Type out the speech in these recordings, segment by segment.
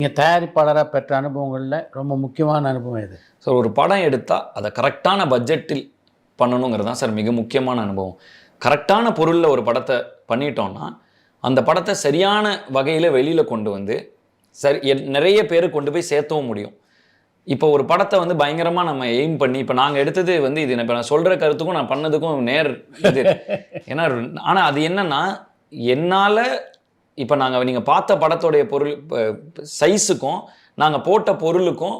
நீங்கள் தயாரிப்பாளராக பெற்ற அனுபவங்களில் ரொம்ப முக்கியமான அனுபவம் இது. ஸோ ஒரு படம் எடுத்தால் அதை கரெக்டான பட்ஜெட்டில் பண்ணணுங்கிறது தான் சார் மிக முக்கியமான அனுபவம். கரெக்டான பொருளில் ஒரு படத்தை பண்ணிட்டோம்னா அந்த படத்தை சரியான வகையில் வெளியில் கொண்டு வந்து நிறைய பேர் கொண்டு போய் சேர்த்தவும் முடியும். இப்போ ஒரு படத்தை வந்து பயங்கரமாக நம்ம எய்ம் பண்ணி இப்போ நாங்கள் எடுத்தது வந்து இது இப்போ நான் சொல்கிற கருத்துக்கும் நான் பண்ணதுக்கும் இது ஏன்னா ஆனால் அது என்னன்னா என்னால் இப்போ நீங்கள் பார்த்த படத்தோடைய பொருள் சைஸுக்கும் நாங்கள் போட்ட பொருளுக்கும்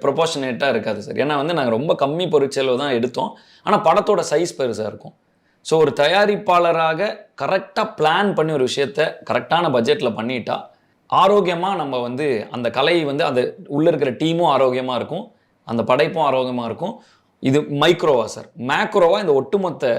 ப்ரொபோர்ஷனேட்டாக இருக்காது சார். ஏன்னா வந்து நாங்கள் ரொம்ப கம்மி பொருட்செலவு தான் எடுத்தோம், ஆனால் படத்தோட சைஸ் பெருசாக இருக்கும். ஸோ ஒரு தயாரிப்பாளராக கரெக்டாக பிளான் பண்ணி ஒரு விஷயத்த கரெக்டான பட்ஜெட்டில் பண்ணிட்டா ஆரோக்கியமாக நம்ம வந்து அந்த கலை வந்து அந்த உள்ளே இருக்கிற டீமும் ஆரோக்கியமாக இருக்கும், அந்த படைப்பும் ஆரோக்கியமாக இருக்கும். இது மைக்ரோவா சார். மேக்ரோவா இந்த ஒட்டுமொத்த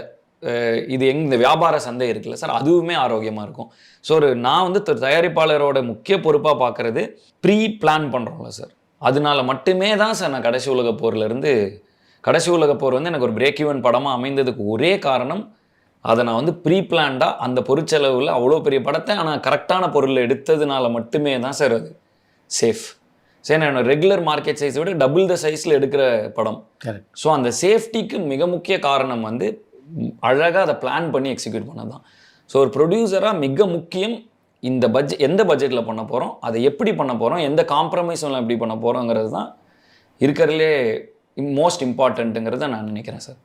இது இந்த வியாபார சந்தை இருக்குல்ல சார், அதுவுமே ஆரோக்கியமாக இருக்கும். ஸோ நான் வந்து தயாரிப்பாளரோட முக்கிய பொறுப்பாக பார்க்குறது ப்ரீ பிளான் பண்ணுறோம்ல சார், அதனால மட்டுமே தான் சார் நான் கடைசி உலகப்போர் வந்து எனக்கு ஒரு பிரேக் ஈவன் படமாக அமைந்ததுக்கு ஒரே காரணம் அதை நான் வந்து ப்ரீ பிளான்டாக அந்த பொருட்செலவில் அவ்வளோ பெரிய படத்தை ஆனால் கரெக்டான பொருள் எடுத்ததுனால மட்டுமே தான் சார் அது சேஃப். சரி, நான் ரெகுலர் மார்க்கெட் சைஸை விட டபுள் த சைஸில் எடுக்கிற படம். ஸோ அந்த சேஃப்டிக்கு மிக முக்கிய காரணம் வந்து அழகாக அதை பிளான் பண்ணி எக்ஸிக்யூட் பண்ணது தான். ஸோ ஒரு ப்ரொடியூசராக மிக முக்கியம் இந்த எந்த பட்ஜெட்டில் பண்ண போகிறோம், அதை எப்படி பண்ண போகிறோம், எந்த காம்ப்ரமைஸும் எப்படி பண்ண போகிறோங்கிறது தான் இருக்கிறதுலே மோஸ்ட் இம்பார்ட்டண்ட்டுங்கிறத நான் நினைக்கிறேன் சார்.